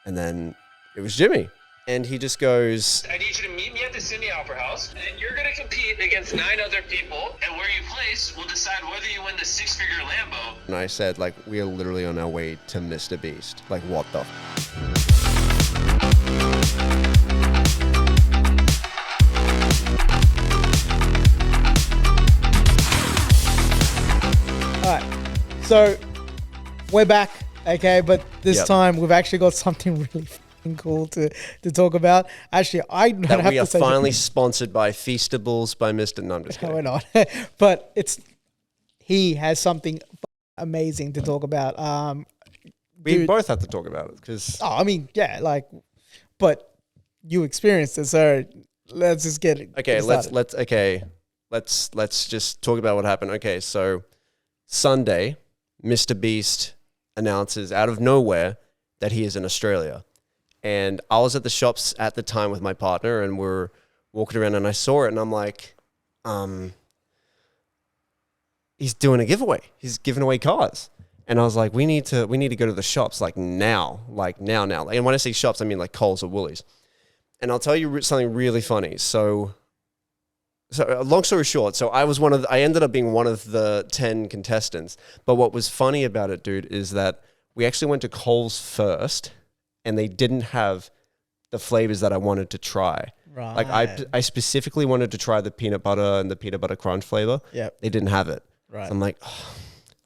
And then it was Jimmy. And he just goes, I need you to meet me at the Sydney Opera House, and you're going to compete against 9 other people, and where you place will decide whether you win the 6-figure Lambo. and I said, like, we are literally on our way to MrBeast. Like, what the All right, so we're back, okay, but this time we've actually got something really fucking cool to talk about. Actually, I don't have we to are say finally sponsored by Feastables by Mr. No, I'm just no, kidding. we're not, but he has something amazing to talk about. We dude, both have to talk about it because I mean, yeah, like, but you experienced it, so let's just get it. okay, started. let's just talk about what happened. Okay, so Sunday, MrBeast announces out of nowhere that he is in Australia. And I was at the shops at the time with my partner and we're walking around and I saw it and I'm like, he's doing a giveaway. He's giving away cars. And I was like, we need to go to the shops like now. And when I say shops, I mean like Coles or Woolies. And I'll tell you something really funny. So long story short, so I ended up being one of the 10 contestants. But what was funny about it, dude, is that we actually went to Coles first and they didn't have the flavors that I wanted to try. Right. Like I specifically wanted to try the peanut butter and the peanut butter crunch flavor. Yep. They didn't have it. Right. So I'm like,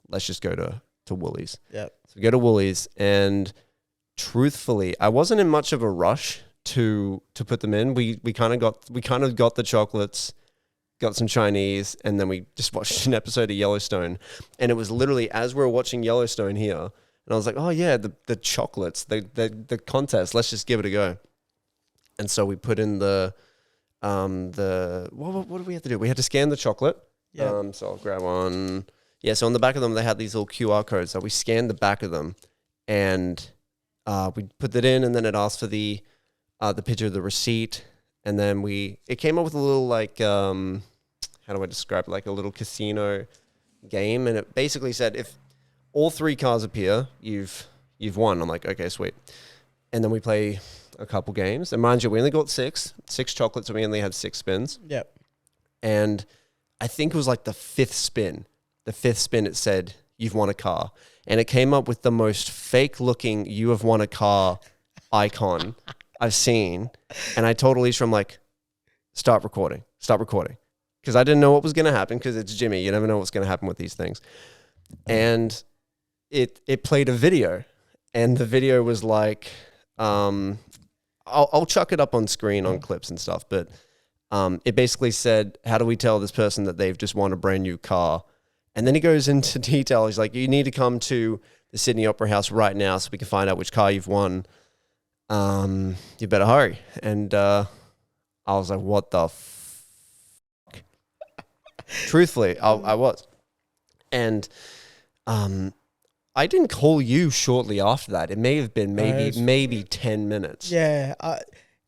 let's just go to Woolies. Yep. So we go to Woolies and truthfully, I wasn't in much of a rush to put them in. We kind of got the chocolates, got some Chinese, and then we just watched an episode of Yellowstone. And it was literally as we were watching Yellowstone here, and I was like, oh yeah, the chocolates, the contest, let's just give it a go. And so we put in what did we have to do? We had to scan the chocolate. Yeah. So I'll grab one. Yeah, so on the back of them, they had these little QR codes. So we scanned the back of them and we put that in and then it asked for the picture of the receipt. And then it came up with a little like, how do I describe it? Like a little casino game. And it basically said, if all 3 cars appear, you've won. I'm like, okay, sweet. And then we play a couple games. And mind you, we only got 6 chocolates. So we only had 6 spins. Yep. And I think it was like the 5th spin. The 5th spin, it said, you've won a car. And it came up with the most fake looking, you have won a car icon I've seen. And I told Alicia, I'm like, stop recording. Because I didn't know what was going to happen because it's Jimmy. You never know what's going to happen with these things. And it played a video. And the video was like, I'll chuck it up on screen on clips and stuff. But it basically said, how do we tell this person that they've just won a brand new car? And then he goes into detail. He's like, you need to come to the Sydney Opera House right now so we can find out which car you've won. You better hurry. And I was like, what the fuck? Truthfully, I was. And I didn't call you shortly after that. It may have been maybe 10 minutes. Yeah. And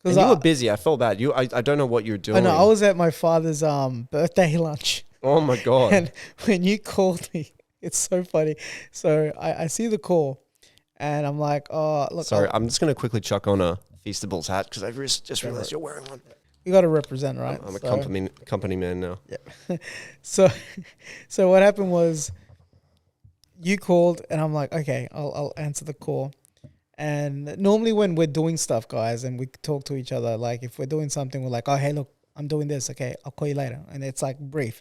you were busy. I felt bad. I don't know what you were doing. I know. I was at my father's birthday lunch. Oh my God. And when you called me, it's so funny. So I see the call and I'm like, oh, look. Sorry, I'm just going to quickly chuck on a Feastables hat because I just realized you're wearing one. You got to represent, right? I'm a company man now. Yeah. So what happened was you called and I'm like, okay, I'll answer the call. And normally when we're doing stuff, guys, and we talk to each other, like if we're doing something, we're like, oh, hey, look, I'm doing this. Okay, I'll call you later. And it's like brief.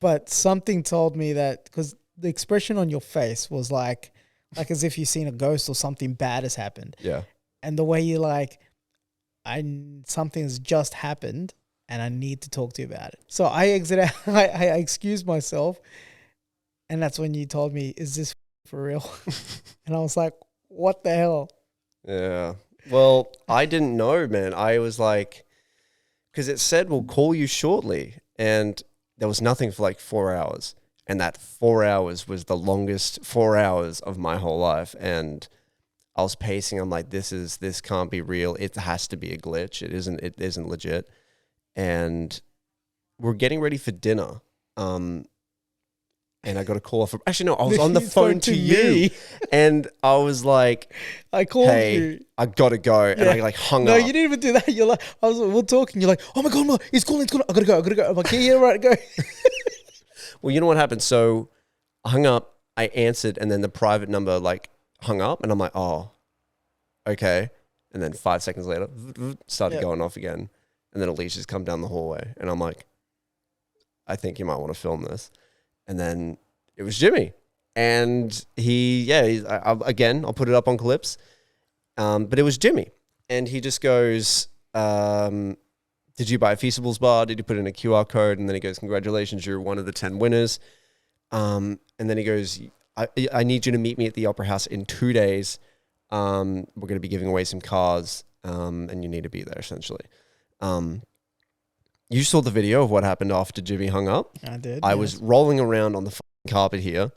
But something told me that because the expression on your face was like as if you've seen a ghost or something bad has happened. Yeah. And the way you like, something has just happened and I need to talk to you about it. So I exited, I excused myself. And that's when you told me, is this for real? And I was like, what the hell? Yeah. Well, I didn't know, man. I was like, because it said we'll call you shortly. And there was nothing for like 4 hours. And that 4 hours was the longest 4 hours of my whole life. And I was pacing. I'm like, this can't be real. It has to be a glitch. It isn't legit. And we're getting ready for dinner. and I got a call from. Actually, no, I was on the You phone spoke to to you, me. and I was like, I called "Hey, you. I gotta go," and Yeah. I like hung No, up. you didn't even do that. You're like, we're talking. You're like, oh my god, he's calling. I gotta go. I'm like, yeah, right, go. Well, you know what happened? So I hung up. I answered, and then the private number like hung up, and I'm like, "Oh, okay." And then 5 seconds later, started Yep. going off again, and then Alicia's come down the hallway, and I'm like, "I think you might want to film this." And then it was Jimmy, and again, I'll put it up on clips. But it was Jimmy, and he just goes, "Did you buy a Feastables bar? Did you put in a QR code?" And then he goes, "Congratulations, you're one of the 10 winners." And then he goes, I need you to meet me at the Opera House in 2 days. We're going to be giving away some cars, and you need to be there, essentially. You saw the video of what happened after Jimmy hung up. I did. I was rolling around on the carpet here,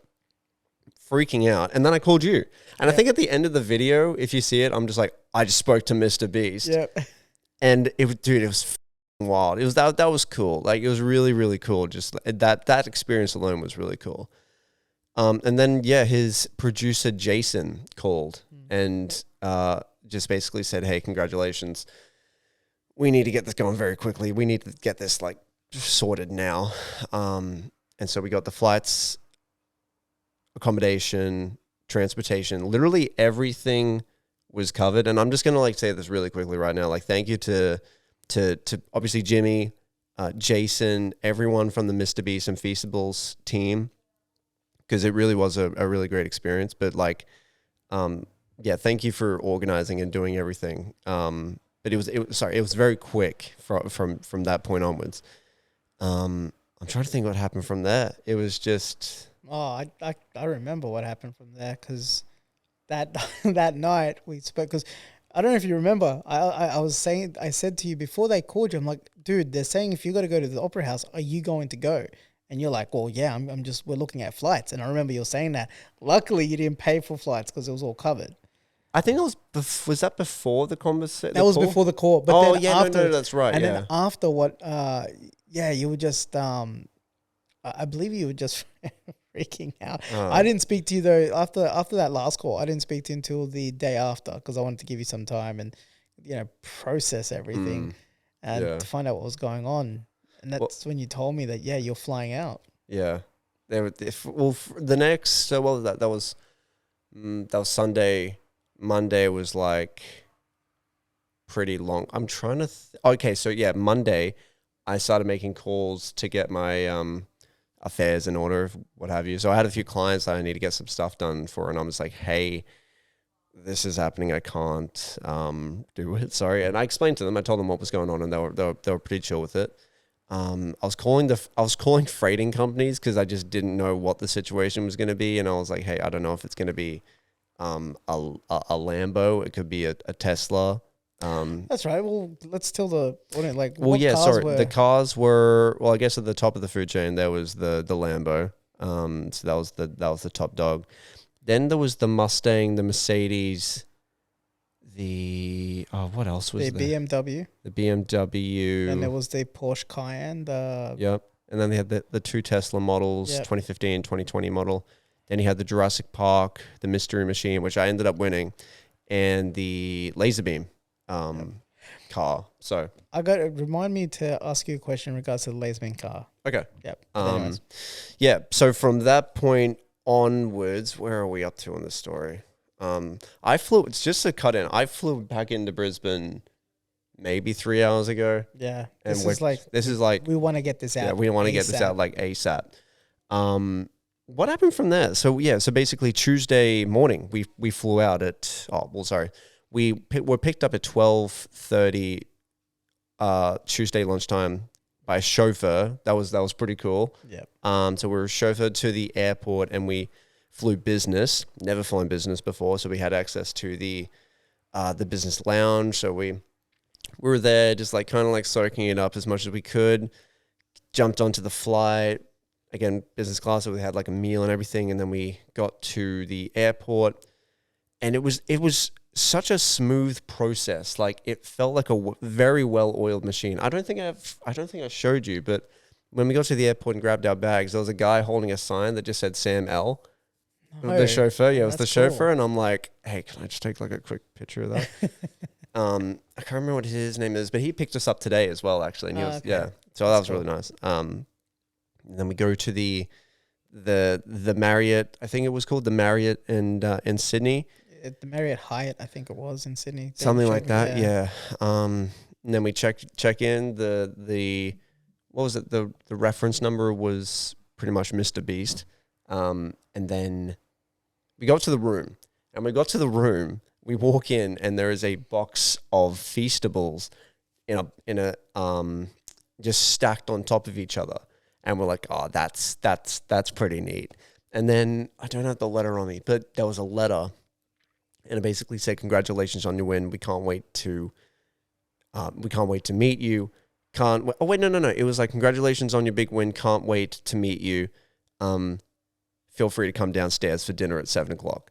freaking out. And then I called you. And I think at the end of the video, if you see it, I'm just like, I just spoke to MrBeast. Yep. And it was wild. It was that was cool. Like, it was really, really cool. Just that experience alone was really cool. And then his producer Jason called and just basically said, "Hey, congratulations. We need to get this going very quickly. We need to get this like sorted now." And so we got the flights, accommodation, transportation, literally everything was covered. And I'm just gonna like say this really quickly right now. Like, thank you to obviously Jimmy, Jason, everyone from the MrBeast and Feastables team, because it really was a really great experience. But like, thank you for organizing and doing everything. But it was very quick from that point onwards. I'm trying to think what happened from there. It was just. Oh, I remember what happened from there because that that night we spoke. Because I don't know if you remember, I said to you before they called you, I'm like, dude, they're saying if you got to go to the Opera House, are you going to go? And you're like, well, yeah, we're looking at flights. And I remember you saying that. Luckily, you didn't pay for flights because it was all covered. I think it was that before the conversation? That was before the call. But then after, no, that's right. And then after what, you were just, I believe you were just freaking out. I didn't speak to you though after that last call. I didn't speak to you until the day after because I wanted to give you some time and process everything and to find out what was going on. And that's when you told me that you're flying out. Yeah, the next. So what was that? That was Sunday. Monday was like pretty long. I'm trying to. Okay, so Monday, I started making calls to get my affairs in order, what have you. So I had a few clients that I need to get some stuff done for, and I'm just like, hey, this is happening. I can't do it. Sorry. And I explained to them. I told them what was going on, and they were pretty chill with it. I was calling freighting companies because I just didn't know what the situation was going to be, and I was like, hey, I don't know if it's going to be a Lambo. It could be a Tesla. That's right. Well, let's tell the audience, The cars were, I guess at the top of the food chain there was the Lambo. So that was the top dog. Then there was the Mustang, the Mercedes, what else was there? BMW. The BMW. And there was the Porsche Cayenne. Yep. And then they had the two Tesla models, 2015, 2020 model. Then he had the Jurassic Park, the Mystery Machine, which I ended up winning, and the Laserbeam car. So remind me to ask you a question in regards to the Laserbeam car. Okay. Yep. So from that point onwards, where are we up to on this story? It's just a cut in. I flew back into Brisbane maybe 3 hours ago. Yeah. And this is like we want to get this out. Yeah, we want to get this out like ASAP. What happened from there? So basically Tuesday morning we flew out at we were picked up at 12:30 Tuesday lunchtime by a chauffeur. That was pretty cool. Yeah. So we were chauffeured to the airport and we flew business. Never flown business before, so we had access to the business lounge. So we were there just like kind of like soaking it up as much as we could. Jumped onto the flight. Again, business class, so we had like a meal and everything, and then we got to the airport, and it was such a smooth process. Like, it felt like a very well-oiled machine. I don't think I showed you, but when we got to the airport and grabbed our bags, there was a guy holding a sign that just said Sam L. No. The chauffeur, yeah, it was the That's chauffeur, cool. and I'm like, hey, can I just take like a quick picture of that? I can't remember what his name is, but he picked us up today as well, actually, and he was, Okay. yeah, so that was really nice. And then we go to the Marriott, I think it was called the Marriott in Sydney, The Marriott Hyatt, I think it was in Sydney. They something showed like me, that, yeah. And then we check in the what was it? The reference number was pretty much MrBeast. And then we got to the room. And we got to the room, we walk in and there is a box of Feastables in a just stacked on top of each other. And we're like, oh, that's pretty neat. And then I don't have the letter on me, but there was a letter and it basically said, congratulations on your win. We can't wait to meet you. Oh wait, no. It was like, congratulations on your big win. Can't wait to meet you. Feel free to come downstairs for dinner at 7:00.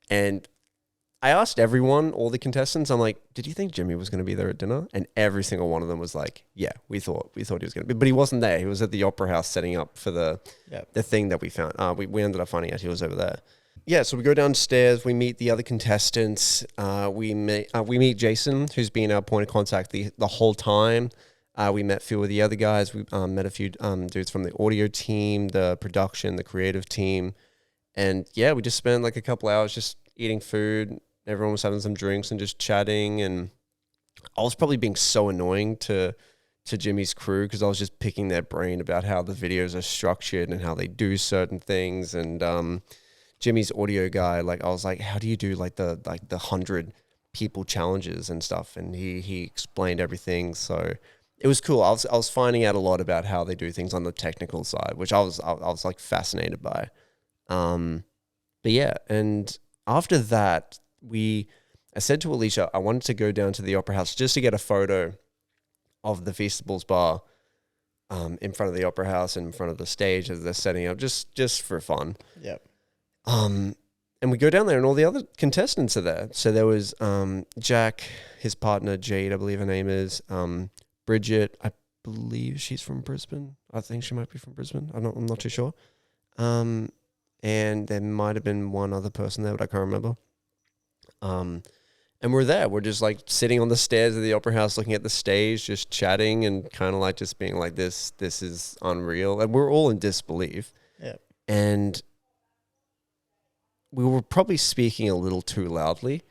And I asked everyone, all the contestants, I'm like, did you think Jimmy was going to be there at dinner? And every single one of them was like, yeah, we thought he was going to be, but he wasn't there. He was at the Opera House setting up for the thing that we found. We ended up finding out he was over there. Yeah, so we go downstairs, we meet the other contestants, we meet Jason, who's been our point of contact the whole time. We met a few of the other guys, we met a few dudes from the audio team, the production, the creative team, and yeah, we just spent like a couple hours just eating food, everyone was having some drinks and just chatting, and I was probably being so annoying to Jimmy's crew because I was just picking their brain about how the videos are structured and how they do certain things, and Jimmy's audio guy, like I was like, how do you do like the 100 people challenges and stuff? And he explained everything. So it was cool. I was finding out a lot about how they do things on the technical side, which I was like fascinated by. But yeah, and after that, I said to Alicia, I wanted to go down to the Opera House just to get a photo of the Feastables bar in front of the Opera House and in front of the stage as they're setting up, just for fun. Yep. And we go down there and all the other contestants are there. So there was Jack, his partner Jade, I believe her name is, Bridget, I believe she's from Brisbane. I think she might be from Brisbane. I'm not too sure. And there might have been one other person there, but I can't remember. And we're there. We're just like sitting on the stairs of the Opera House looking at the stage, just chatting and kind of like just being like, this is unreal. And we're all in disbelief. Yeah. And we were probably speaking a little too loudly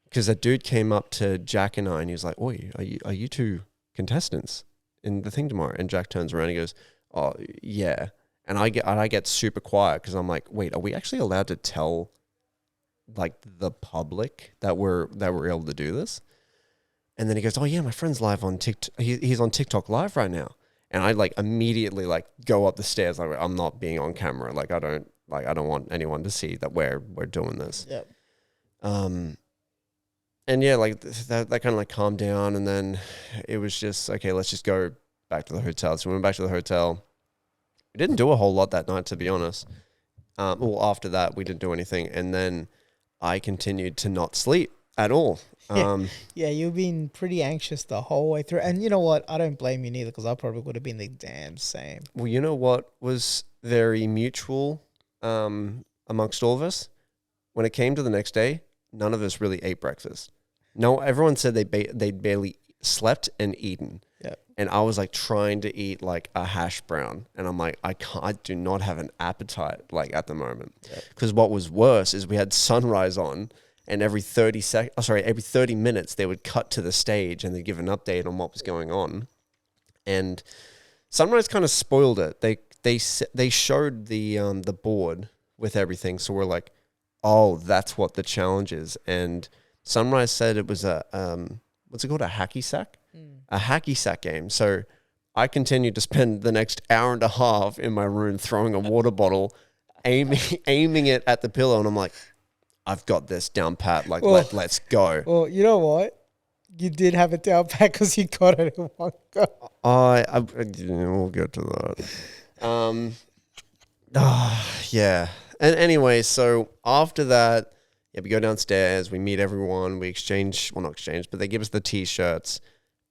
because a dude came up to Jack and I and he was like, oi, are you two contestants in the thing tomorrow? And Jack turns around and he goes, oh, yeah. And I get super quiet because I'm like, wait, are we actually allowed to tell like the public that we're able to do this? And then he goes, oh yeah, my friend's live on TikTok. He's on TikTok live right now. And I like immediately like go up the stairs. Like, I'm not being on camera. Like I don't want anyone to see that we're doing this. Yep. And yeah, like that kind of like calmed down. And then it was just, okay, let's just go back to the hotel. So we went back to the hotel. We didn't do a whole lot that night, to be honest. Well, after that, we didn't do anything. And then I continued to not sleep at all. Yeah, you've been pretty anxious the whole way through. And you know what? I don't blame you neither because I probably would have been the damn same. Well, you know what was very mutual amongst all of us? When it came to the next day, none of us really ate breakfast. No, everyone said they'd barely slept and eaten. Yeah. And I was like trying to eat like a hash brown. And I'm like, I do not have an appetite like at the moment. Because what was worse is we had sunrise on and every 30 minutes they would cut to the stage and they'd give an update on what was going on. And sunrise kind of spoiled it. They showed the board with everything. So we're like, oh, that's what the challenge is. And Sunrise said it was a, what's it called? A hacky sack? A hacky sack game. So I continued to spend the next hour and a half in my room throwing a water bottle, aiming it at the pillow. And I'm like, I've got this down pat. Like, let's go. Well, you know what? You did have it down pat because you got it in one go. We'll get to that. Yeah. And anyway, so after that, yeah, we go downstairs, we meet everyone, we exchange, well, not exchange, but they give us the t-shirts,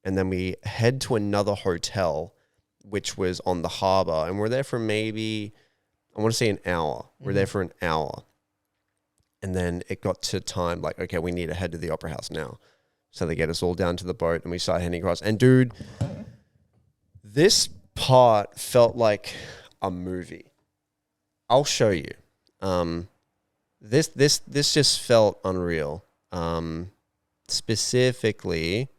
and then we head to another hotel which was on the harbor, and we're there for maybe, I want to say an hour. We're there for an hour. And then it got to time, like, okay, we need to head to the Opera House now. So they get us all down to the boat and we start heading across. And dude, this part felt like a movie. I'll show you. This just felt unreal. Specifically,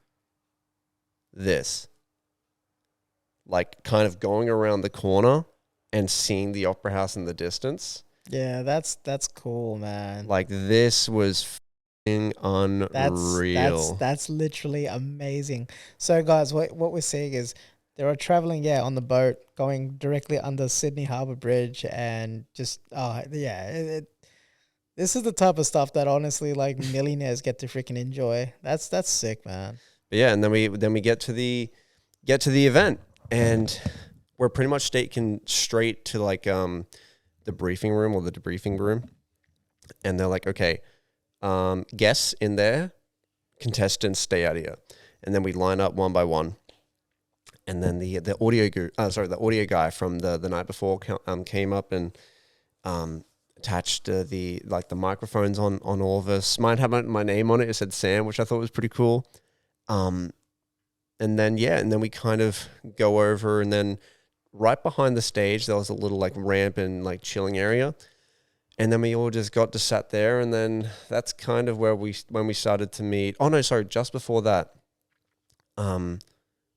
this. Like, kind of going around the corner and seeing the Opera House in the distance. Yeah, that's cool, man. Like, this was unreal. That's literally amazing. So, guys, what we're seeing is they were traveling, on the boat, going directly under Sydney Harbour Bridge, and just, this is the type of stuff that honestly, like, millionaires get to freaking enjoy. That's sick, man. But yeah, and then we get to the event, and we're pretty much taken straight to like the briefing room or the debriefing room, and they're like, okay, guests in there, contestants stay out here, and then we line up one by one, and then the audio guy from the night before came up and attached the microphones on all of us. Mine had my name on it. It said Sam, which I thought was pretty cool. And then we kind of go over, and then right behind the stage, there was a little like ramp and like chilling area. And then we all just got to sat there, and then that's kind of when we started to meet. Oh no, sorry, just before that.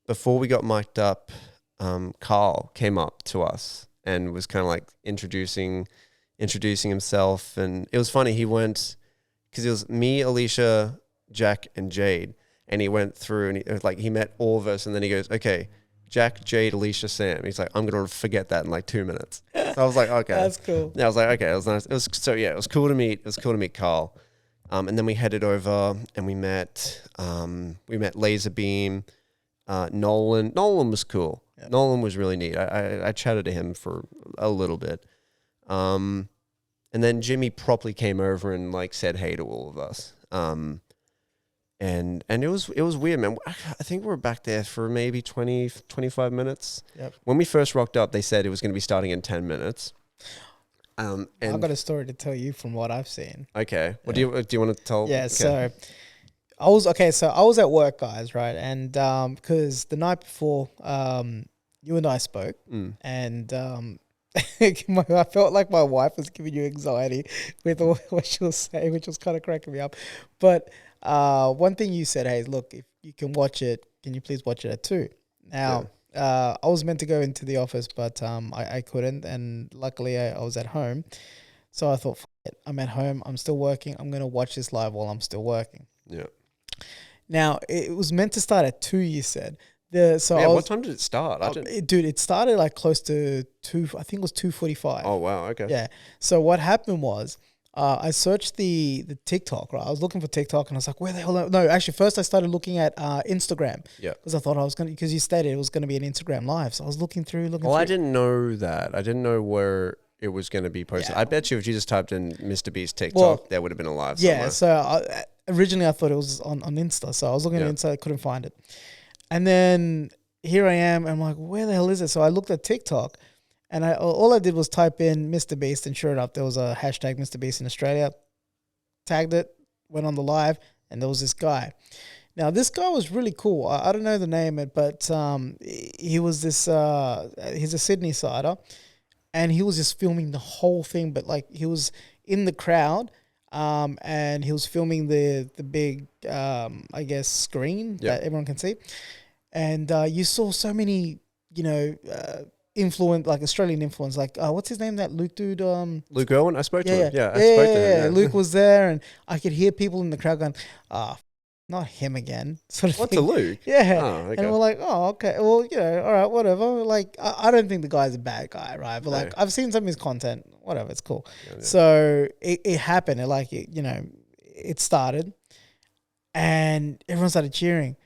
Before we got mic'd up, Carl came up to us and was kind of like introducing himself. And it was funny. He went, because it was me, Alicia, Jack, and Jade. And he went through and he met all of us. And then he goes, okay, Jack, Jade, Alicia, Sam. He's like, I'm going to forget that in like 2 minutes. So I was like, okay. That's cool. Yeah, I was like, okay, it was nice. It was cool to meet Carl. And then we headed over and we met Laserbeam, Nolan. Nolan was cool. Yep. Nolan was really neat. I chatted to him for a little bit. And then Jimmy properly came over and like said hey to all of us. And it was weird, man. I think we were back there for maybe 20, 25 minutes. Yep. When we first rocked up, they said it was going to be starting in 10 minutes. And I've got a story to tell you from what I've seen. Okay. What do you want to tell? Yeah. Okay. So I was at work, guys, right? And because the night before, you and I spoke, and I felt like my wife was giving you anxiety with what she was saying, which was kind of cracking me up. But one thing you said, hey, look, if you can watch it, can you please watch it at 2? Now, I was meant to go into the office, but I couldn't, and luckily I was at home. So I thought, F it, I'm at home, I'm still working, I'm going to watch this live while I'm still working. Yeah. Now, it was meant to start at 2, you said. What time did it start? Dude, it started like close to 2, I think it was 2:45. Oh, wow, okay. Yeah. So what happened was, I searched the TikTok, right? I was looking for TikTok and I was like, where the hell? No, actually, first I started looking at Instagram. Yeah. Because I thought because you stated it was going to be an Instagram live. So I was looking through. Well, I didn't know that. I didn't know where it was going to be posted. Yeah. I bet you if you just typed in MrBeast TikTok, there would have been a live somewhere. Yeah. So originally I thought it was on Insta. So I was looking at Insta, I couldn't find it. And then here I am. And I'm like, where the hell is it? So I looked at TikTok. And all I did was type in MrBeast, and sure enough, there was a hashtag MrBeast in Australia. Tagged it, went on the live, and there was this guy. Now, this guy was really cool. I don't know the name, but he was this. He's a Sydney sider, and he was just filming the whole thing. But like he was in the crowd, and he was filming the big, I guess, screen that everyone can see. And you saw so many, Australian influence, like what's his name? That Luke dude. Luke Owen. I spoke to him. Yeah, I spoke to him. Yeah. Luke was there, and I could hear people in the crowd going, not him again. Sort of What's thing. a Luke? Yeah. Oh, okay. And we're like, oh, okay. Well, all right, whatever. Like, I don't think the guy's a bad guy, right? But like, I've seen some of his content. Whatever, it's cool. Yeah. So it happened. It started, and everyone started cheering.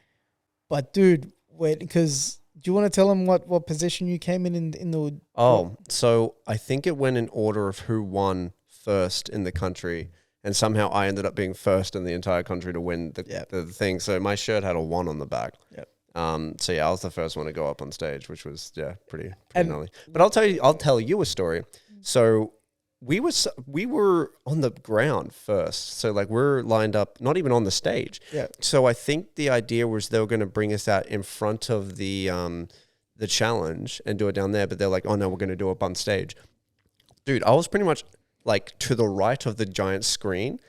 But dude, because. Do you want to tell them what position you came in the... Oh, so I think it went in order of who won first in the country, and somehow I ended up being first in the entire country to win the thing. So my shirt had a 1 on the back. Yep. So yeah, I was the first one to go up on stage, which was pretty And- gnarly. But I'll tell you a story. So we were on the ground first. So like we're lined up, not even on the stage. Yeah. So I think the idea was they were going to bring us out in front of the challenge and do it down there. But they're like, oh no, we're going to do it up on stage. Dude, I was pretty much like to the right of the giant screen.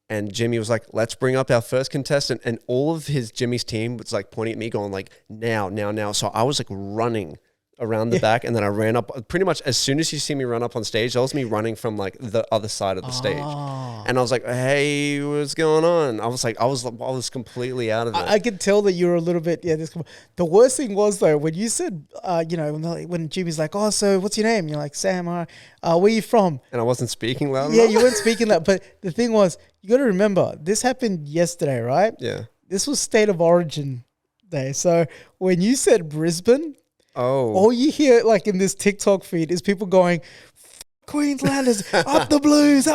And Jimmy was like, let's bring up our first contestant. And all of Jimmy's team was like pointing at me going like, now. So I was like running around the back. And then I ran up pretty much as soon as you see me run up on stage, that was me running from like the other side of the stage. And I was like, hey, what's going on? I was completely out of it. I could tell that you were a little bit, the worst thing was though, when you said, when Jimmy's like, oh, so what's your name? You're like, Sam, where are you from? And I wasn't speaking loud Yeah, enough. you weren't speaking that. But the thing was, you got to remember, this happened yesterday, right? Yeah. This was State of Origin Day. So when you said Brisbane, all you hear like in this TikTok feed is people going, Queenslanders, up the Blues.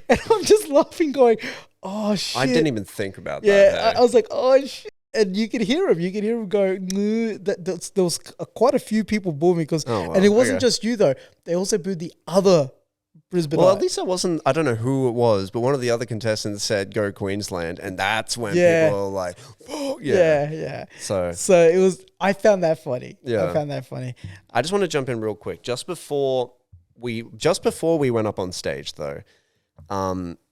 And I'm just laughing going, oh, shit. I didn't even think about that. Yeah, I was like, oh, shit. And you could hear him. You could hear him go, there was quite a few people booing because, and it wasn't just you though. They also booed the other Brisbane. Well, at least I don't know who it was, but one of the other contestants said, go Queensland. And that's when people were like, oh, yeah. So it was, I found that funny. Yeah. I found that funny. I just want to jump in real quick. Just before we went up on stage though,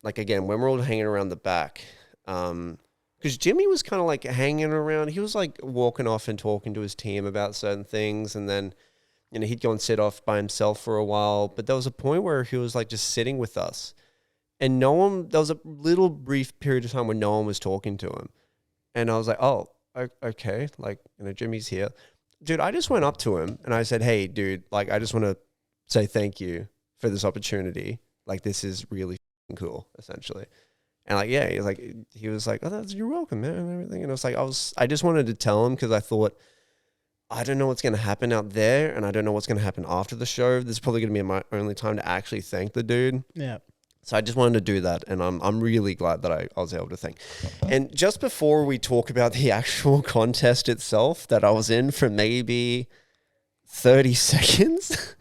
like again, when we're all hanging around the back, because Jimmy was kind of like hanging around. He was like walking off and talking to his team about certain things. And then, he'd go and sit off by himself for a while. But there was a point where he was like just sitting with us. And there was a little brief period of time where no one was talking to him. And I was like, oh, okay. Like, Jimmy's here. Dude, I just went up to him and I said, hey, dude, like, I just want to say thank you for this opportunity. Like, this is really cool, essentially. And like, yeah, he was like, oh, you're welcome, man, and everything. And it was like, I just wanted to tell him because I thought, I don't know what's going to happen out there, and I don't know what's going to happen after the show. This is probably going to be my only time to actually thank the dude. Yeah. So I just wanted to do that, and I'm really glad that I was able to thank. And just before we talk about the actual contest itself that I was in for maybe 30 seconds,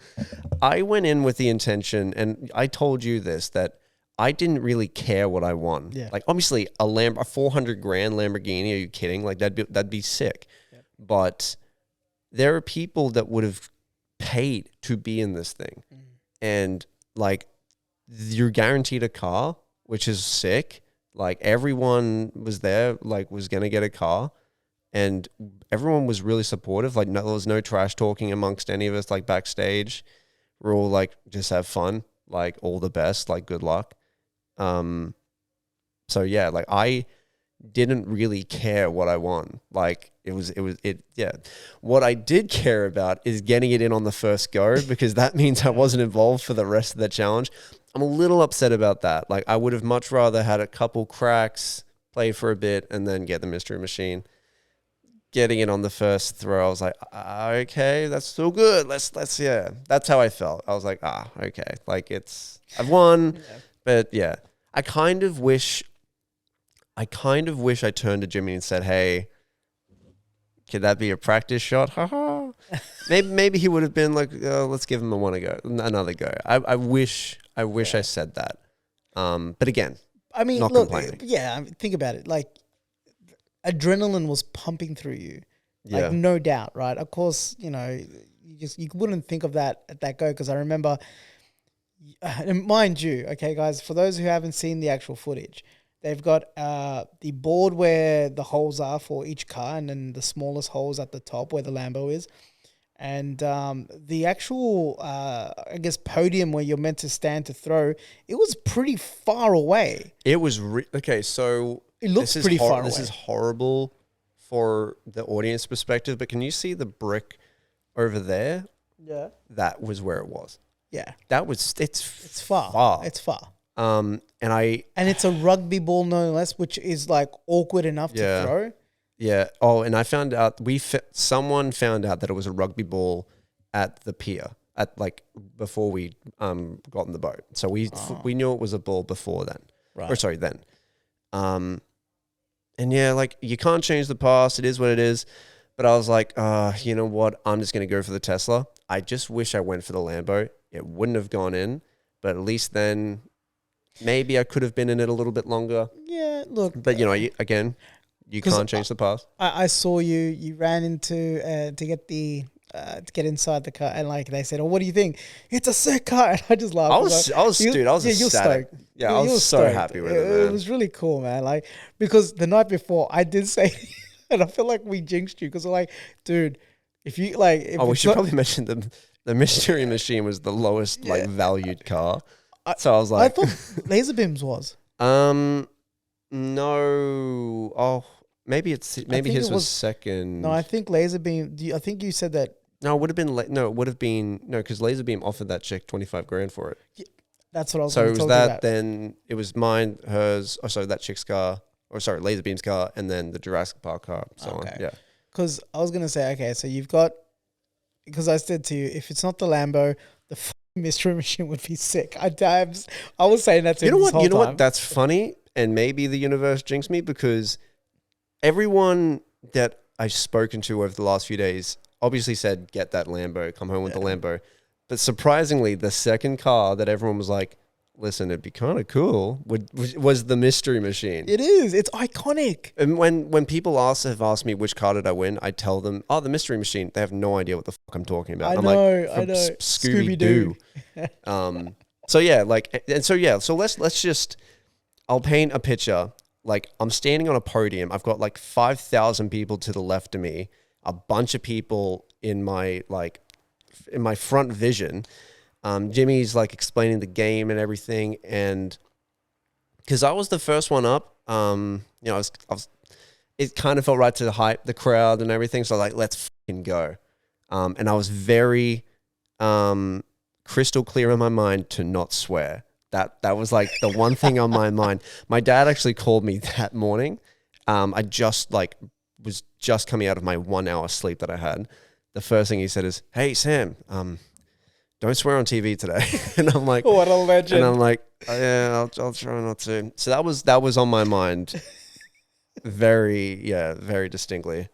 I went in with the intention, and I told you this, that I didn't really care what I won. Yeah. Like obviously a $400,000 Lamborghini. Are you kidding? Like that'd be sick. Yep. But there are people that would have paid to be in this thing, and like you're guaranteed a car, which is sick. Like everyone was there, like was gonna get a car, and everyone was really supportive. Like there was no trash talking amongst any of us. Like backstage, we're all like just have fun. Like all the best. Like good luck. So yeah, like I didn't really care what I won. Like yeah. What I did care about is getting it in on the first go, because that means I wasn't involved for the rest of the challenge. I'm a little upset about that. Like I would have much rather had a couple cracks, play for a bit, and then get the mystery machine. Getting it on the first throw, I was like, okay, that's still good. Let's yeah. That's how I felt. I was like, okay. Like I've won, but yeah. I kind of wish I turned to Jimmy and said, hey, could that be a practice shot? Haha. maybe he would have been like, let's give him another go. I wish I said that. But again, I mean, not look, complaining. yeah, think about it. Like adrenaline was pumping through you. Like Yeah. no doubt, right? Of course, you wouldn't think of that at that go, because I remember, and mind you, okay, guys, for those who haven't seen the actual footage, they've got the board where the holes are for each car, and then the smallest holes at the top where the Lambo is. And the actual, I guess, podium where you're meant to stand to throw, it was pretty far away. It was okay. So it looks pretty far away. This is horrible for the audience perspective, but can you see the brick over there? Yeah, that was where it was. Yeah, that was. It's far. It's far. And it's a rugby ball, no less, which is like awkward enough to throw. Yeah. Oh, and I found out someone found out that it was a rugby ball at the pier before we got in the boat. So we knew it was a ball before then. Right. Or sorry, then. And yeah, like you can't change the past. It is what it is. But I was like, you know what? I'm just going to go for the Tesla. I just wish I went for the Lambo. It wouldn't have gone in, but at least then maybe I could have been in it a little bit longer. Yeah, look. But, you know, again, you 'Cause can't change the past. I saw you ran into to get inside the car, and like they said, "Oh, what do you think? It's a sick car." And I just laughed. I was you're ecstatic. stoked. Yeah, I was so stoked. happy with it. it, man. It was really cool, man. Like because the night before, I did say, and I feel like we jinxed you because we're like, dude, if you like, if We it's should not- probably mention the Mystery Machine was the lowest like valued car. So I was I like, thought laser beams was. no. Oh, maybe think his it was was- second. No, I think laser beam. I think you said that. No, it would have been no, it would have been no, because Laserbeam offered that chick 25 grand for it. That's what I was. So gonna it was talk that, about. then it was mine, hers, or sorry, that chick's car, or sorry, Laserbeam's car, and then the Jurassic Park car, so on. Okay. Yeah. Because I was gonna say, okay, so you've got, because I said to you, if it's not the Lambo, the mystery machine would be sick. I was saying that to You know him what? this whole You know time. what? That's funny, and maybe the universe jinxed me because everyone that I've spoken to over the last few days obviously said, get that Lambo, come home with the Lambo. But surprisingly, the second car that everyone was like, listen, it'd be kind of cool, was the Mystery Machine. It is. It's iconic. And when people have asked me which car did I win, I tell them, oh, the Mystery Machine. They have no idea what the fuck I'm talking about. I I'm know. like, from Scooby-Doo. Scooby-Doo. So yeah, like, and so yeah, so let's just, I'll paint a picture. Like I'm standing on a podium. I've got like 5,000 people to the left of me, a bunch of people in my front vision. Jimmy's like explaining the game and everything, and because I was the first one up, you know, it kind of felt right to hype the crowd and everything. So like, let's fucking go. And I was very crystal clear in my mind to not swear. That was like the one thing on my mind. My dad actually called me that morning. I just was just coming out of my 1 hour sleep that I had. The first thing he said is, "Hey Sam, don't swear on TV today." And I'm like, What a legend. and I'm like, oh, yeah, I'll try not to. So that was on my mind, very distinctly.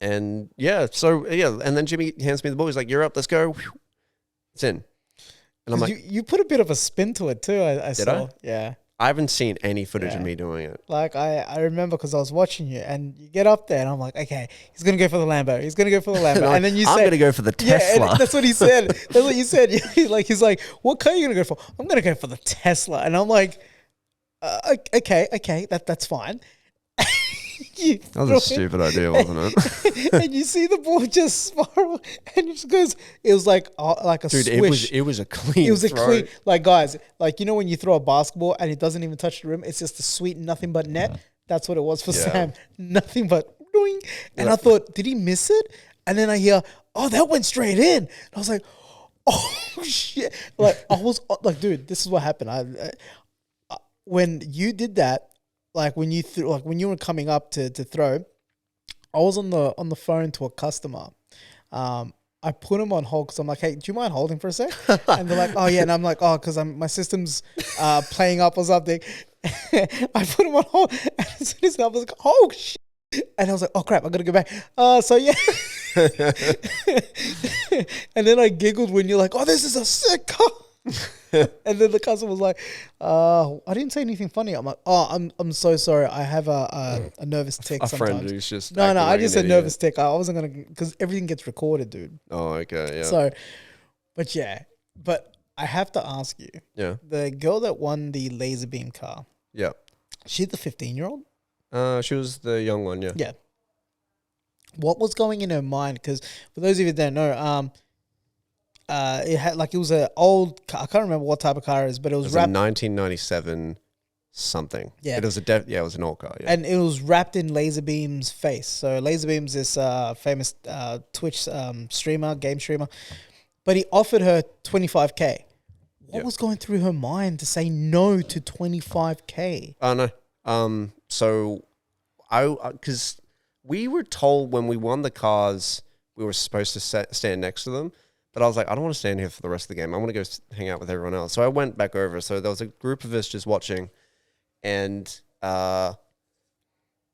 And yeah, so yeah, and then Jimmy hands me the ball. He's like, "You're up. Let's go." It's in. And I'm 'Cause like, you put a bit of a spin to it too. I saw. I? Yeah. I haven't seen any footage of Yeah. me doing it. Like I remember because I was watching you, and you get up there, and I'm like, okay, he's gonna go for the Lambo. He's gonna go for the Lambo, and then you I'm say, going to go for the yeah, Tesla. and that's what he said. That's what you said. He's like, what car are you gonna go for? I'm gonna go for the Tesla, and I'm like, okay, that's fine. You That was throw a it, stupid idea, wasn't it? and you see the ball just spiral, and it just goes. It was like a Dude, swish. it was a clean It was a throw. clean, like guys, like you know when you throw a basketball and it doesn't even touch the rim, it's just a sweet nothing but net. That's what it was for Yeah. Sam, nothing but doing. And I thought, did he miss it? And then I hear, oh, that went straight in. And I was like, oh shit! Like I was like, dude, this is what happened. I when you did that, like when you when you were coming up to throw, I was on the phone to a customer. I put him on hold because I'm like, hey, do you mind holding for a sec? And they're like, oh yeah, and I'm like, oh, because my system's playing up or something. I put him on hold, and as soon as I was like, oh shit, and I was like, oh crap, I gotta go back. So yeah, and then I giggled when you're like, oh, this is a sick car. And then the customer was like, I didn't say anything funny. I'm like, oh, I'm so sorry. I have a nervous tick A sometimes. friend who's just No, acting I like just an said idiot. nervous tick. I wasn't gonna, because everything gets recorded, dude. Oh, okay, yeah. So, but yeah, but I have to ask you, Yeah. the girl that won the laser beam car, Yeah. she's the 15-year-old. She was the young one, yeah. Yeah. What was going in her mind? Because for those of you that don't know, it had like, it was an old car. I can't remember what type of car it is, but it It was was a wrapped 1997 something. Yeah. It was it was an old car, yeah. and it was wrapped in Laserbeam's face. So Laserbeam's this famous Twitch streamer, game streamer, but he offered her 25K. What Yeah. was going through her mind to say no to 25K? Oh, no. So because we were told when we won the cars, we were supposed to stand next to them. But I was like, I don't want to stand here for the rest of the game. I want to go hang out with everyone else. So I went back over. So there was a group of us just watching. And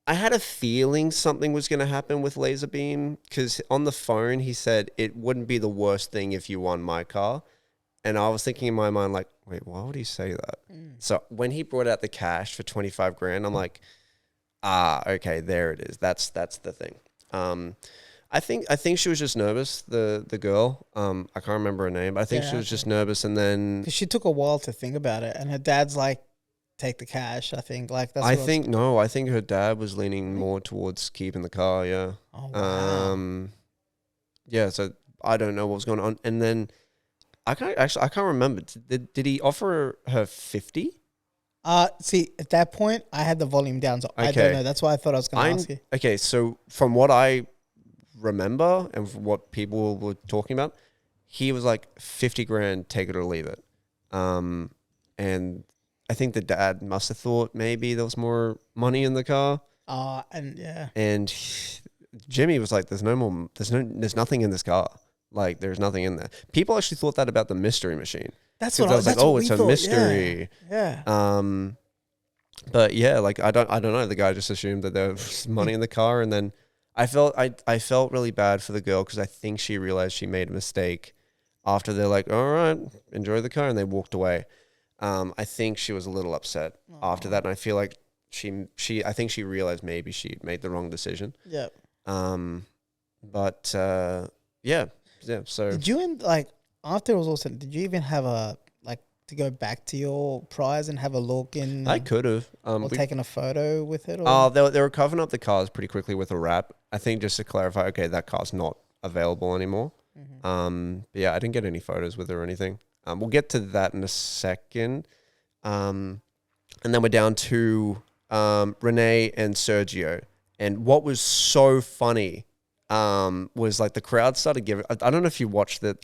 I had a feeling something was going to happen with Laserbeam because on the phone he said it wouldn't be the worst thing if you won my car. And I was thinking in my mind, like, wait, why would he say that? So when he brought out the cash for 25 grand, I'm like, okay, there it is. That's the thing. I think she was just nervous. The girl, I can't remember her name, but I think she was just nervous. And then because she took a while to think about it, and her dad's like, "Take the cash." I think that's. I think her dad was leaning more towards keeping the car. Yeah. Oh wow. Yeah. So I don't know what was going on, and then I can't remember. Did he offer her 50? See, at that point, I had the volume down, so I don't know. That's why I thought I was going to ask you. Okay, so from what I remember and from what people were talking about, he was like 50 grand, take it or leave it. And I think the dad must have thought maybe there was more money in the car. And Jimmy was like, there's nothing in this car. Like, there's nothing in there. People actually thought that about the mystery machine. That's what I was like. Oh, it's a mystery. Yeah. But yeah, like I don't know. The guy just assumed that there was money in the car, and then I felt really bad for the girl because I think she realized she made a mistake after they're like, all right, enjoy the car, and they walked away. I think she was a little upset after that, and I feel like I think she realized maybe she made the wrong decision. Yeah. But yeah. So did you after it was all said, did you even have to go back to your prize and have a look in? I could have. Or taken a photo with it? Or? They were covering up the cars pretty quickly with a wrap. I think just to clarify, okay, that car's not available anymore. But yeah, I didn't get any photos with it or anything. We'll get to that in a second. And then we're down to Renee and Sergio. And what was so funny was like the crowd started giving. I don't know if you watched the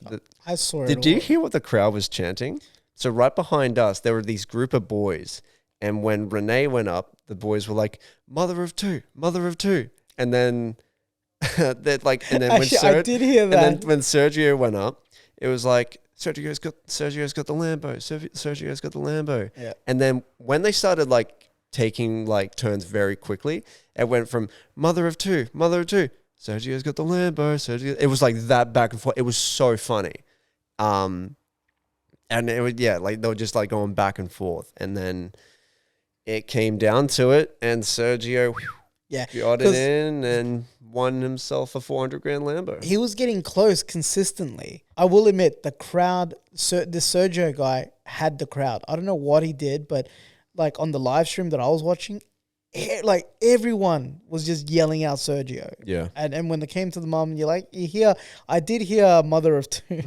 I saw it. Did you hear what the crowd was chanting? So right behind us, there were these group of boys, and when Renee went up, the boys were like, "Mother of two," and then I did hear that. And then when Sergio went up, it was like Sergio's got the Lambo. Sergio's got the Lambo. Yeah. And then when they started like taking like turns very quickly, it went from mother of two. Sergio's got the Lambo. It was like that back and forth. It was so funny. And it would, like they were just like going back and forth. And then it came down to it, and Sergio got it in and won himself a 400 grand Lambo. He was getting close consistently. I will admit, the crowd, the Sergio guy had the crowd. I don't know what he did, but like on the live stream that I was watching, like everyone was just yelling out Sergio. Yeah. And when it came to the mom, I did hear mother of two.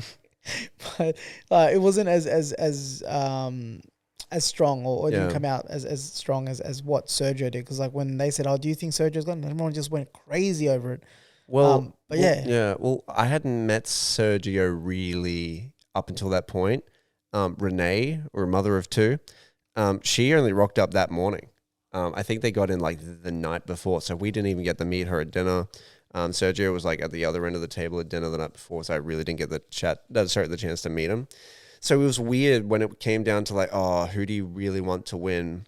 But it wasn't as strong or it didn't come out as strong as what Sergio did. Because like when they said, "Oh, do you think Sergio's gone?" Everyone just went crazy over it. Well, Well, I hadn't met Sergio really up until that point. Renee, or mother of two, she only rocked up that morning. I think they got in like the night before, so we didn't even get to meet her at dinner. Sergio was like at the other end of the table at dinner the night before, so I really didn't get the chance to meet him. So it was weird when it came down to like, oh, who do you really want to win?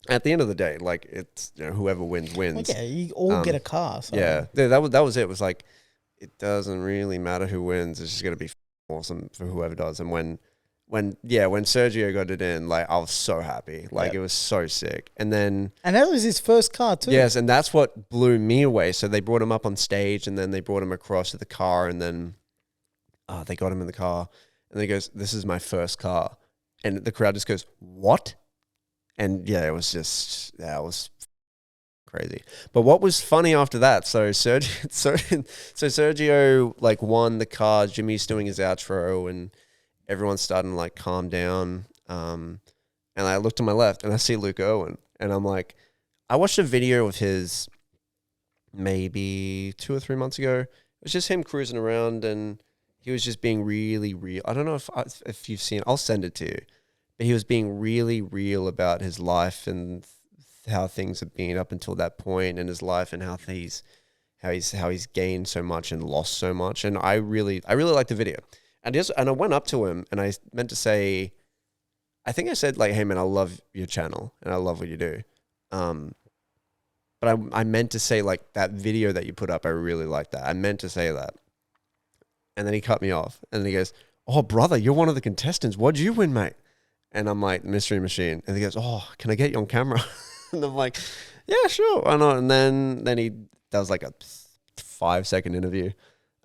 At the end of the day, like it's whoever wins. Okay, you all get a car. So. Yeah, that was it. It was like it doesn't really matter who wins. It's just gonna be awesome for whoever does. And when Sergio got it in, like I was so happy. Like it was so sick. And that was his first car too. Yes, and that's what blew me away. So they brought him up on stage, and then they brought him across to the car, and then they got him in the car, and he goes, "This is my first car," and the crowd just goes, "What?" And it was just it was crazy. But what was funny after that? So Sergio like won the car. Jimmy's doing his outro, and everyone's starting to like calm down. And I looked to my left and I see Luke Owen, and I'm like, I watched a video of his maybe 2 or 3 months ago. It was just him cruising around, and he was just being really real. I don't know if you've seen it. I'll send it to you. But he was being really real about his life and how things have been up until that point in his life, and how he's gained so much and lost so much. And I really liked the video. And I went up to him and I meant to say, I think I said like, "Hey man, I love your channel and I love what you do." but I meant to say like that video that you put up. I really like that. I meant to say that. And then he cut me off and he goes, oh, brother, you're one of the contestants. What'd you win, mate? And I'm like, Mystery Machine. And he goes, oh, can I get you on camera? And I'm like, yeah, sure. Why not? And then that was like a 5-second interview.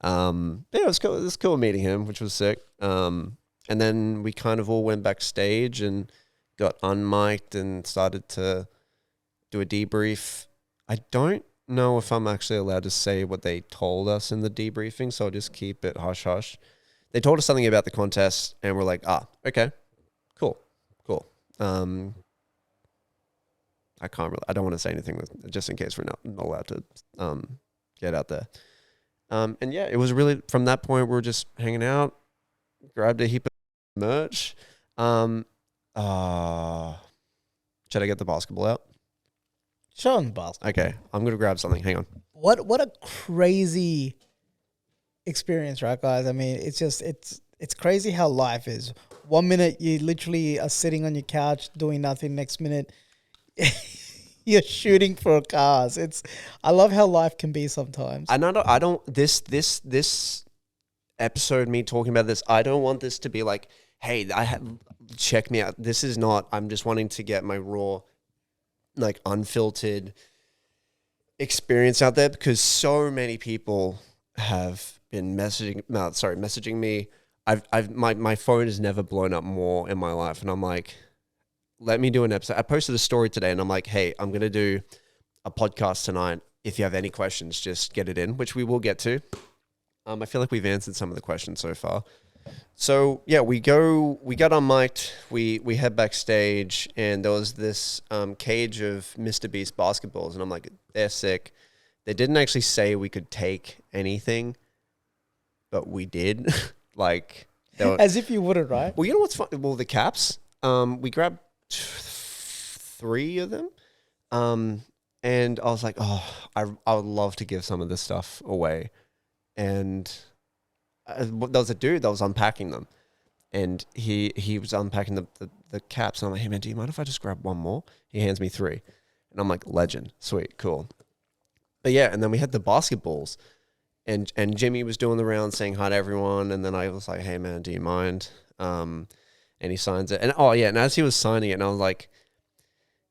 Yeah, it was cool. It was cool meeting him, which was sick. And then we kind of all went backstage and got unmiked and started to do a debrief. I don't know if I'm actually allowed to say what they told us in the debriefing, so I'll just keep it hush hush. They told us something about the contest, and we're like, okay, cool. I don't want to say anything just in case we're not allowed to get out there. And yeah, it was really, from that point, we're just hanging out, grabbed a heap of merch. Should I get the basketball out? Show them the basketball. Okay, I'm going to grab something. Hang on. What a crazy experience, right, guys? I mean, it's crazy how life is. 1 minute you literally are sitting on your couch doing nothing. Next minute you're shooting for cars. I love how life can be sometimes. This episode, me talking about this, I don't want this to be like, hey, check me out. This is not. I'm just wanting to get my raw, like unfiltered experience out there, because so many people have been messaging me. My phone has never blown up more in my life, and I'm like, let me do an episode. I posted a story today, and I'm like, hey, I'm gonna do a podcast tonight. If you have any questions, just get it in, which we will get to. I feel like we've answered some of the questions so far. So yeah, we got unmiked, we head backstage, and there was this cage of MrBeast basketballs, and I'm like, they're sick. They didn't actually say we could take anything, but we did. Like, as if you wouldn't, right? Well, you know what's fun? Well, the caps, we grabbed 3 of them, and I was like, oh, I would love to give some of this stuff away, and there was a dude that was unpacking them, and he was unpacking the caps, and I'm like, hey man, do you mind if I just grab one more? He hands me 3, and I'm like, legend, sweet, cool. But yeah, and then we had the basketballs, and Jimmy was doing the rounds saying hi to everyone, and then I was like, hey man, do you mind? And he signs it, and and as he was signing it, and I was like,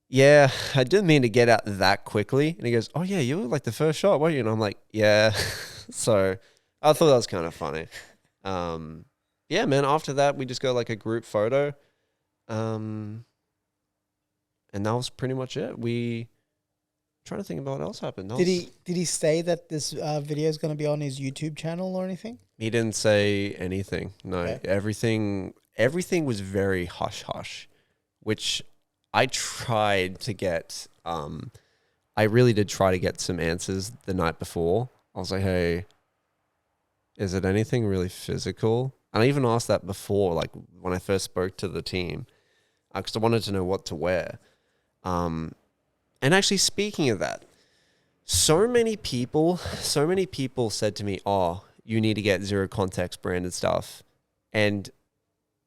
yeah, I didn't mean to get out that quickly. And he goes, oh yeah, you were like the first shot, weren't you? And I'm like, yeah. So I thought that was kind of funny. Yeah, man, after that, we just got like a group photo. And that was pretty much it. Trying to think about what else happened. Did he say that this video is going to be on his YouTube channel or anything? He didn't say anything. No, okay. Everything was very hush hush, which I tried to get. I really did try to get some answers the night before. I was like, hey, is it anything really physical? And I even asked that before, like when I first spoke to the team, because I wanted to know what to wear. And actually, speaking of that, so many people said to me, oh, you need to get Zero Context branded stuff. And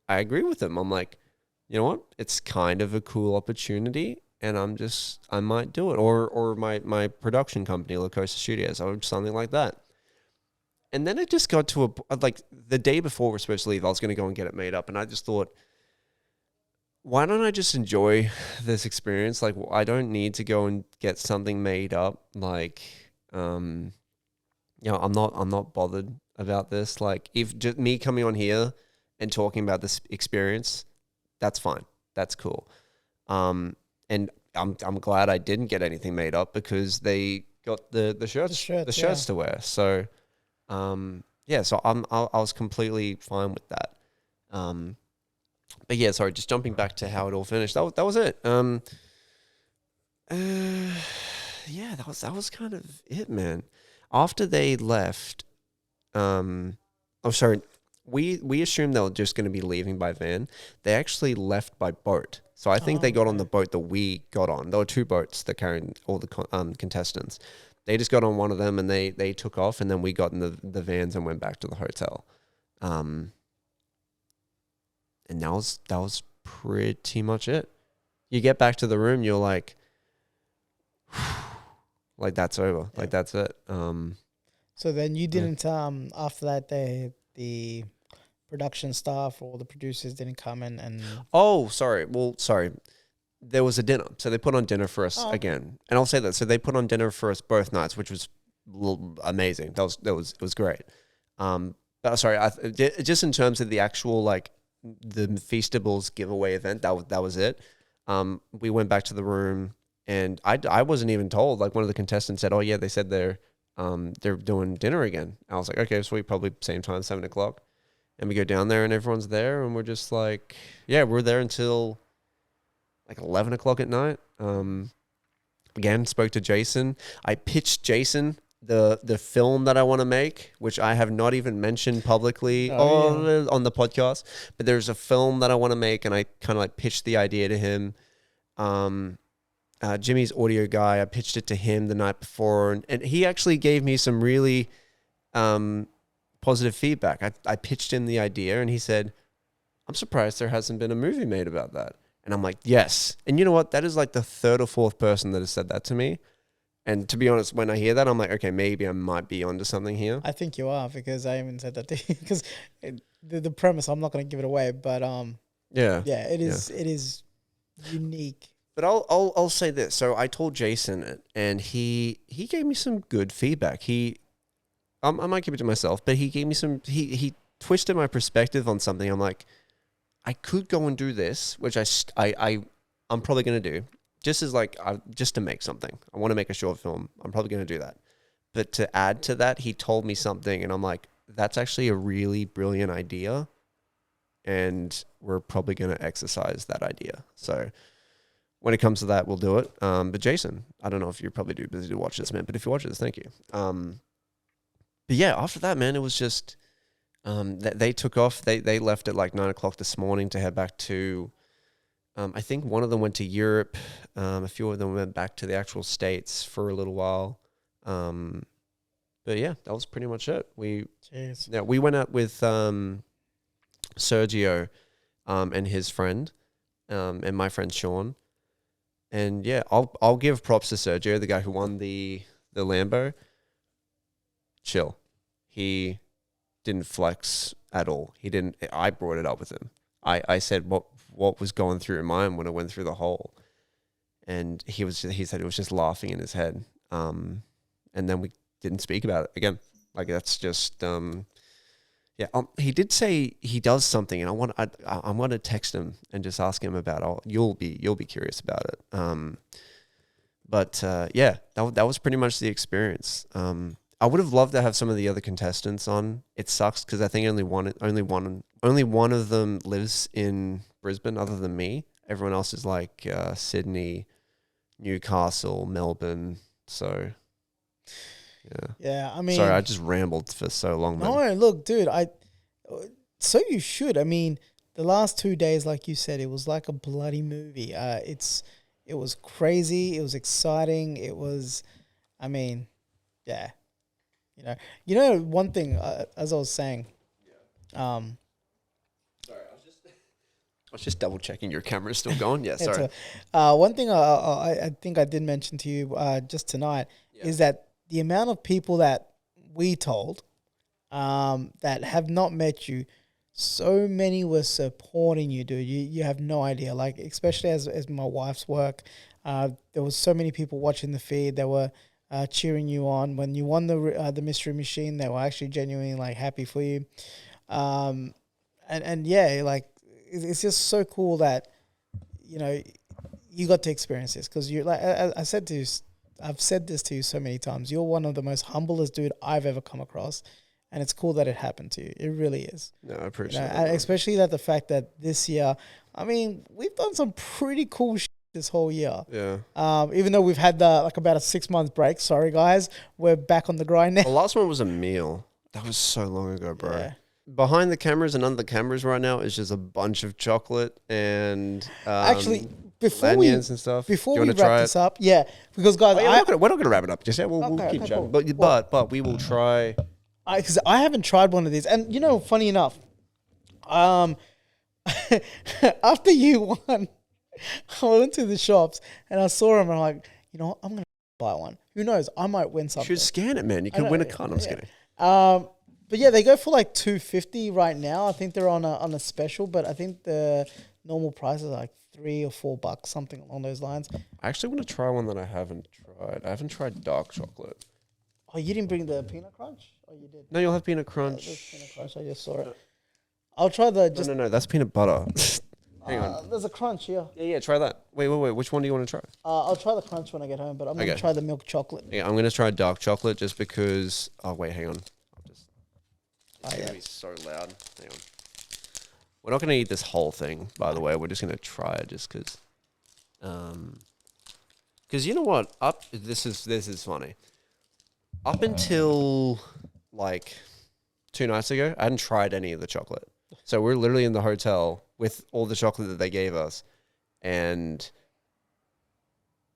I agree with them. I'm like, you know what? It's kind of a cool opportunity, and I might do it. Or my production company, La Costa Studios, or something like that. And then it just got to like the day before we're supposed to leave, I was going to go and get it made up. And I just thought, why don't I just enjoy this experience? Like, I don't need to go and get something made up. Like, I'm not bothered about this. Like, if just me coming on here and talking about this experience, that's fine. That's cool. And I'm glad I didn't get anything made up, because they got the shirts to wear. So, so I was completely fine with that. But yeah, sorry, just jumping back to how it all finished. That was it. That was kind of it, man. After they left, we assumed they were just going to be leaving by van. They actually left by boat. So I think they got on the boat that we got on. There were 2 boats that carried all the contestants. They just got on one of them, and they took off, and then we got in the vans and went back to the hotel. And that was pretty much it. You get back to the room, you're like, Like that's over. Like that's it. So then you didn't after that the production staff or the producers didn't come in and Oh, sorry. Well, sorry. There was a dinner. So they put on dinner for us Oh. again. And I'll say that. So they put on dinner for us both nights, which was amazing. It was great. But sorry, just in terms of the actual like the Feastables giveaway event, that was it. We went back to the room and I wasn't even told. Like one of the contestants said, "Oh yeah, they said they're doing dinner again." I was like, "Okay, sweet, probably same time, 7:00." And we go down there and everyone's there and we're just like, yeah, we're there until like 11:00 at night. Again, spoke to Jason. I pitched Jason the film that I want to make, which I have not even mentioned publicly on the podcast. But there's a film that I want to make, and I kind of like pitched the idea to him. Jimmy's audio guy, I pitched it to him the night before, and he actually gave me some really positive feedback. I pitched him the idea, and he said, "I'm surprised there hasn't been a movie made about that." And I'm like, yes. And you know what? That is like the third or fourth person that has said that to me. And to be honest, when I hear that, I'm like, okay, maybe I might be onto something here. I think you are, because I even said that to you, because the premise, I'm not going to give it away, but Yeah, it is unique. But I'll say this. So I told Jason it, and he gave me some good feedback. I might keep it to myself, but he gave me some. He twisted my perspective on something. I'm like, I could go and do this, which I'm probably going to do, just as like just to make something. I want to make a short film. I'm probably going to do that. But to add to that, he told me something, and I'm like, that's actually a really brilliant idea, and we're probably going to exercise that idea. So when it comes to that, we'll do it. But Jason, I don't know if you're probably too busy to watch this, man, but if you watch this, thank you. But yeah, after that, man, it was just they took off. They left at like 9:00 this morning to head back to. I think one of them went to Europe. A few of them went back to the actual States for a little while. But yeah, that was pretty much it. We went out with Sergio and his friend and my friend Sean. And yeah, I'll give props to Sergio, the guy who won the Lambo. Chill. He didn't flex at all. He didn't. I brought it up with him. I said what was going through your mind when I went through the hole, and he said it was just laughing in his head. And then we didn't speak about it again. Like that's just yeah. He did say he does something, and I want to text him and just ask him about it. You'll be curious about it. But yeah, that was pretty much the experience. I would have loved to have some of the other contestants on. It sucks because I think only one of them lives in Brisbane other than me. Everyone else is like Sydney, Newcastle, Melbourne. So yeah. I mean, sorry, I just rambled for so long. No, look, dude. So you should. I mean, the last 2 days, like you said, it was like a bloody movie. It was crazy. It was exciting. It was, I mean, yeah. You know, one thing, as I was saying, sorry, I was just double checking your camera's still going. Yeah, sorry. One thing I think I did mention to you just tonight is that the amount of people that we told that have not met you, so many were supporting you, dude. You have no idea. Like, especially as my wife's work, there was so many people watching the feed that were cheering you on when you won the mystery machine. They were actually genuinely like happy for you, and yeah, like it's just so cool that you got to experience this, because you, like I've said this to you so many times. You're one of the most humblest dude I've ever come across, and it's cool that it happened to you. It really is. No, I appreciate it. Especially that the fact that this year, I mean, we've done some pretty cool shit this whole year. Yeah. Even though we've had about a 6 month break. Sorry, guys. We're back on the grind now. The last one was a meal. That was so long ago, bro. Yeah. Behind the cameras and under the cameras right now is just a bunch of chocolate and actually, before we and stuff. Before we wrap this up, yeah, because guys, we're not gonna wrap it up just yet. We'll keep chatting, cool. but we will try. Because I haven't tried one of these, and funny enough, after you won, I went to the shops and I saw them, and I'm like, I'm gonna buy one. Who knows? I might win You something. should scan it, man. You could win a car. I'm just kidding. But yeah, they go for like $250 right now. I think they're on a special, but I think the normal price is like $3 or $4, something along those lines. I actually want to try one that I haven't tried. I haven't tried dark chocolate. Oh, you didn't bring the peanut crunch? Oh, you did. No, you'll have peanut Yeah, crunch. there's peanut crunch. I just saw it. I'll try the just. No, that's peanut butter. Hang on. There's a crunch here. Yeah, try that. Wait. Which one do you want to try? I'll try the crunch when I get home, but I'm gonna try the milk chocolate. Yeah, I'm gonna try dark chocolate just because. Oh wait, hang on. It's gonna be so loud. Hang on. We're not gonna eat this whole thing, by the way. We're just gonna try it just because. Because you know what? This is funny. Up until like 2 nights ago, I hadn't tried any of the chocolate. So we're literally in the hotel with all the chocolate that they gave us, and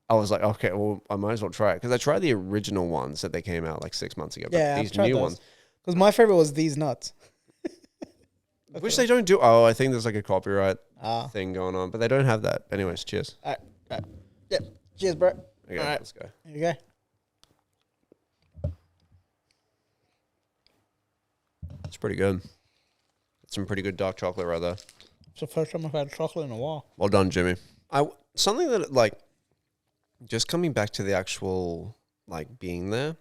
I was like, okay, well, I might as well try it because I tried the original ones that they came out like 6 months ago. But Yeah, these new ones, because my favorite was these nuts. which they don't do. Oh, I think there's like a copyright thing going on, but they don't have that. Anyways, cheers. All right. Yeah. Cheers, bro. Okay, all right. let's go. Here you go. It's pretty good. It's some pretty good dark chocolate right there. It's the first time I've had chocolate in a while. Well done, Jimmy. Something that like just coming back to the actual like being there,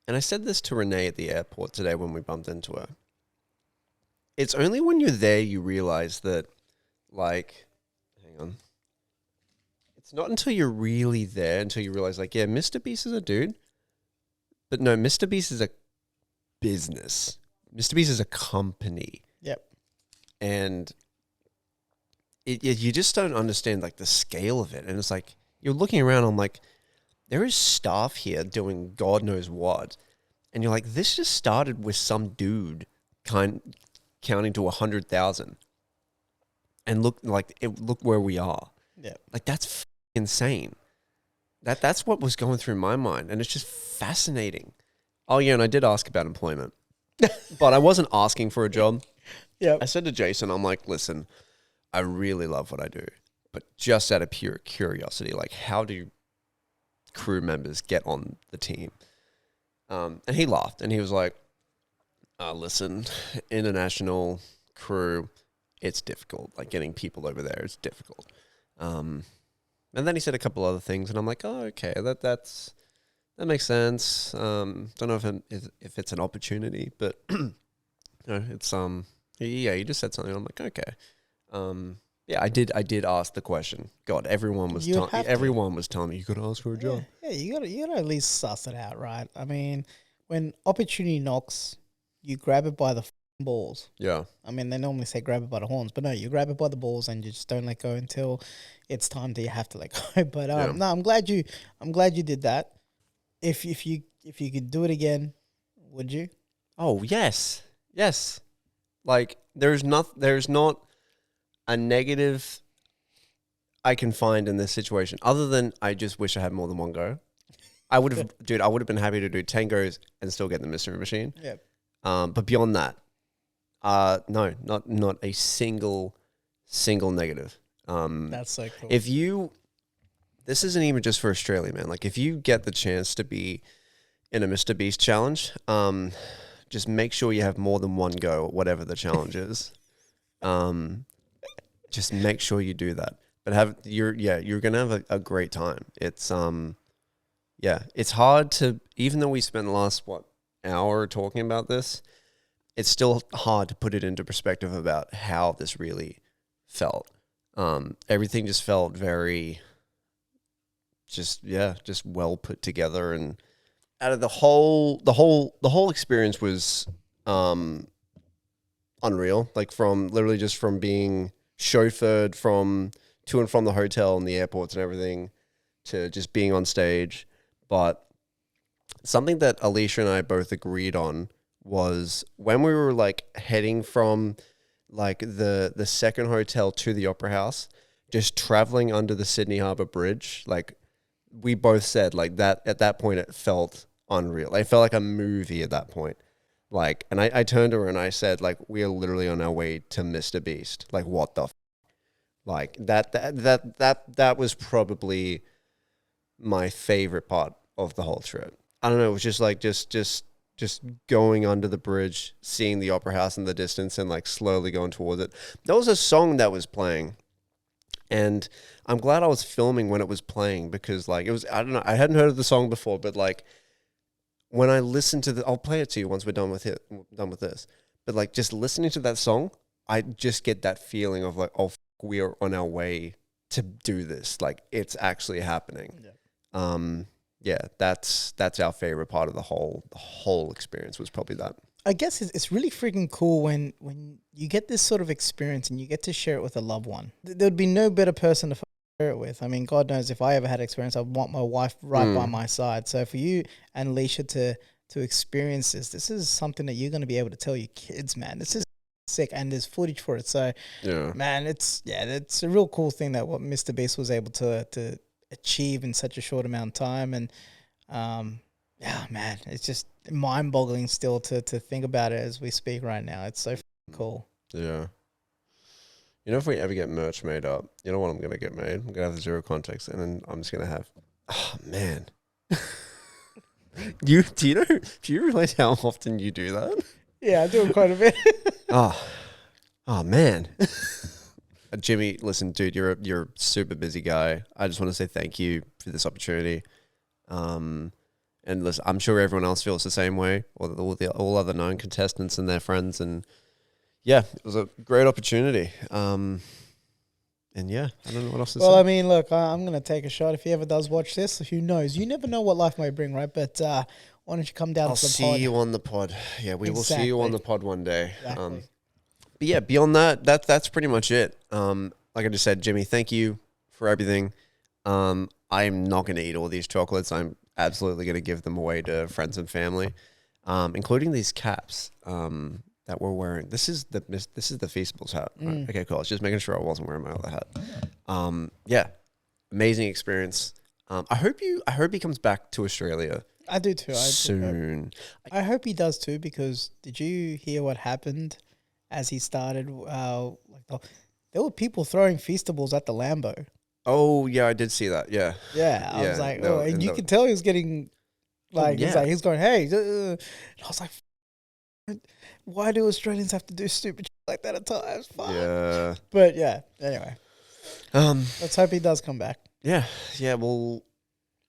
and I said this to Renee at the airport today when we bumped into her. It's only when you're there you realize that, like, hang on. It's not until you're really there until you realize, like, yeah, MrBeast is a dude, but no, MrBeast is a business. MrBeast is a company. Yep. And you just don't understand like the scale of it. And it's like, you're looking around, I'm like, there is staff here doing God knows what. And you're like, this just started with some dude counting to 100,000. And look where we are. Yeah. Like that's insane. That's what was going through my mind. And it's just fascinating. Oh yeah, and I did ask about employment. But I wasn't asking for a job. Yeah. I said to Jason, I'm like, listen, I really love what I do, but just out of pure curiosity, like how do crew members get on the team? And he laughed and he was like, listen, international crew, it's difficult. Like getting people over there is difficult. And then he said a couple other things and I'm like, oh, okay, that makes sense. Don't know if it's an opportunity, but it's yeah, you just said something. I'm like, okay. Yeah, I did ask the question. God, everyone was telling me you gotta ask for a job. Yeah, you gotta at least suss it out, right? I mean, when opportunity knocks, you grab it by the balls. Yeah. I mean, they normally say grab it by the horns, but no, you grab it by the balls and you just don't let go until it's time that you have to let go. But no, I'm glad you did that. If you could do it again, would you? Oh yes. Like there's not a negative I can find in this situation other than I just wish I had more than one go. I would have been happy to do 10 goes and still get the mystery machine. Yeah. But beyond that, no, not a single negative. That's so cool. This isn't even just for Australia, man. Like if you get the chance to be in a MrBeast challenge, just make sure you have more than one go at whatever the challenge is. Just make sure you do that. But you're gonna have a great time. It's it's hard to, even though we spent the last hour talking about this, it's still hard to put it into perspective about how this really felt. Everything just felt very just well put together, and out of the whole experience was unreal. Like from being chauffeured to and from the hotel and the airports and everything to just being on stage. But something that Alicia and I both agreed on was when we were like heading from like the second hotel to the Opera House, just traveling under the Sydney Harbour Bridge, like we both said like that at that point it felt unreal. It felt like a movie at that point. Like, and I turned to her and I said, like, we are literally on our way to MrBeast. Like, what the like that was probably my favorite part of the whole trip. I don't know. It was just like just going under the bridge, seeing the opera house in the distance, and like slowly going towards it. There was a song that was playing, and I'm glad I was filming when it was playing because like it was. I don't know. I hadn't heard of the song before, but like when I listened to I'll play it to you once we're done with done with this. But like just listening to that song, I just get that feeling of like, oh, we are on our way to do this. Like it's actually happening. Yeah. That's our favorite part of the whole experience was probably that. I guess it's really freaking cool when you get this sort of experience and you get to share it with a loved one. There'd be no better person to share it with. I mean, God knows if I ever had experience, I'd want my wife right by my side. So for you and Alicia to experience this is something that you're going to be able to tell your kids, man. This is sick, and there's footage for it. So, man, it's a real cool thing that what MrBeast was able to achieve in such a short amount of time. And yeah, man, it's just mind-boggling still to think about it as we speak right now. It's so cool. Yeah. You know, if we ever get merch made up, you know what I'm going to get made? I'm going to have the zero context, and then I'm just going to have, oh, man. Do you realize how often you do that? Yeah, I do it quite a bit. Oh, man. Jimmy, listen, dude, you're a super busy guy. I just want to say thank you for this opportunity. And listen, I'm sure everyone else feels the same way, or all other known contestants and their friends. And yeah, it was a great opportunity. And yeah, I don't know what else to say. Well, I mean, look, I'm going to take a shot. If he ever does watch this, who knows? You never know what life might bring, right? But why don't you come down to the pod? I'll see you on the pod. Yeah, we will see you on the pod one day. Exactly. But yeah, beyond that's pretty much it. Like I just said, Jimmy, thank you for everything. I'm not going to eat all these chocolates. I'm absolutely going to give them away to friends and family, including these caps that we're wearing. This is the Feastables hat. Right? Okay, cool. I was just making sure I wasn't wearing my other hat. Yeah, amazing experience. I hope he comes back to Australia. I do too. Soon. I hope he does too, because did you hear what happened as he started? There were people throwing Feastables at the Lambo. Oh yeah, I did see that. Yeah. Yeah, I was like, oh, and you could tell he was getting like, he's going, hey, and I was like, why do Australians have to do stupid shit like that at times? Fuck. Yeah. But yeah, anyway, let's hope he does come back. Yeah. Well,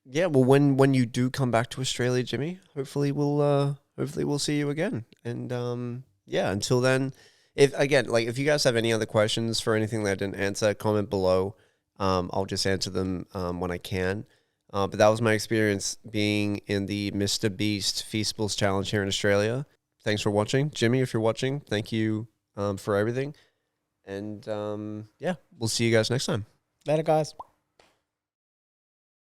when you do come back to Australia, Jimmy, hopefully we'll see you again. And yeah, until then, if you guys have any other questions for anything that I didn't answer, comment below. I'll just answer them when I can. But that was my experience being in the MrBeast Feastables Challenge here in Australia. Thanks for watching. Jimmy, if you're watching, thank you for everything. And yeah, we'll see you guys next time. Later, guys.